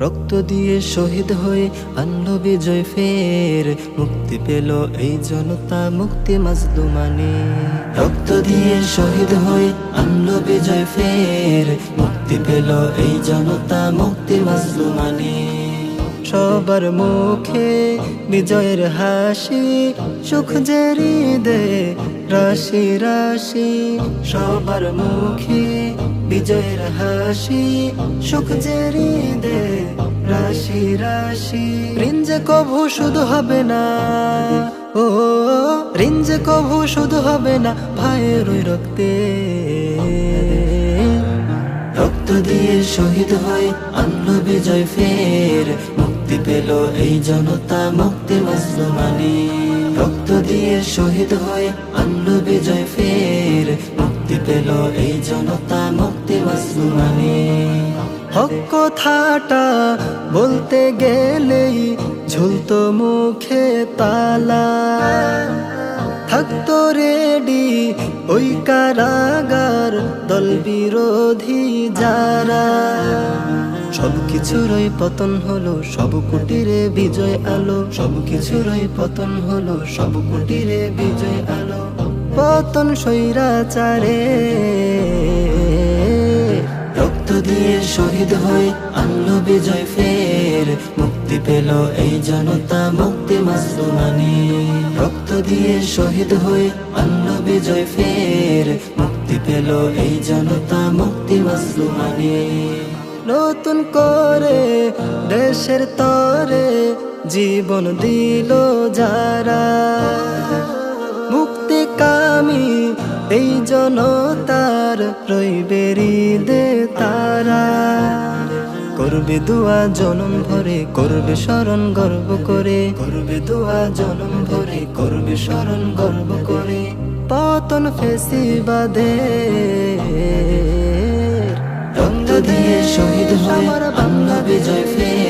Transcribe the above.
রক্ত দিয়ে শহীদ হয়ে আনলো বিজয় ফের, মুক্তি পেল এই জনতা, মুক্তি মাজলুমানি। রক্ত দিয়ে শহীদ হয়ে আনলো বিজয় ফের, মুক্তি পেল এই জনতা, মুক্তি মাজলুমানি। সবার মুখে বিজয়ের হাসি, সুখ যে হৃদে রাশি রাশি। সবার মুখে বিজয়ের হাসি, সুখ যে হৃদে রাশি রাশি। ঋণ যে কভু শুধু হবে না, ও ঋণ যে কভু শুধু হবে না ভাইয়ের ওই রক্তে। রক্ত দিয়ে শহীদ হয়ে আনলো বিজয় ফের, মুক্তি পেল এই জনতা, মুক্তি মাজলুমানি। রক্ত দিয়ে শহীদ হয়ে আনলো বিজয় ফের, মুক্তি পেল এই জনতা, মুক্তি মাজলুমানি। হক কথাটা বলতে গেলেই ঝুলতো মুখে তালা, থাকতো রেডি ওই কারাগার দল বিরোধী যারা। সব কিছুরই পতন হলো, সব কুটিরে বিজয় আলো। সব কিছুরই পতন হলো, সব কুটিরে বিজয় আলো। পতন স্বৈরাচারে রক্ত দিয়ে শহীদ হয়ে আনলো বিজয় ফের, মুক্তি পেল এই জনতা, মুক্তি মাজলুমানি। রক্ত দিয়ে শহীদ হয়ে আনলো বিজয় ফের, মুক্তি পেল এই জনতা, মুক্তি মাজলুমানি। নতুন করে দেশের তরে জীবন দিল যারা, মুক্তিকামী এই জনতার রইবে হৃদে তারা। করবে দোয়া জনম ভরে, করবে স্মরণ গর্ব করে। করবে দোয়া জনম ভরে, করবে স্মরণ গর্ব করে। পতন ফেসিবাদে রক্ত দিয়ে শহীদ হয়ে আনলো বিজয় ফের,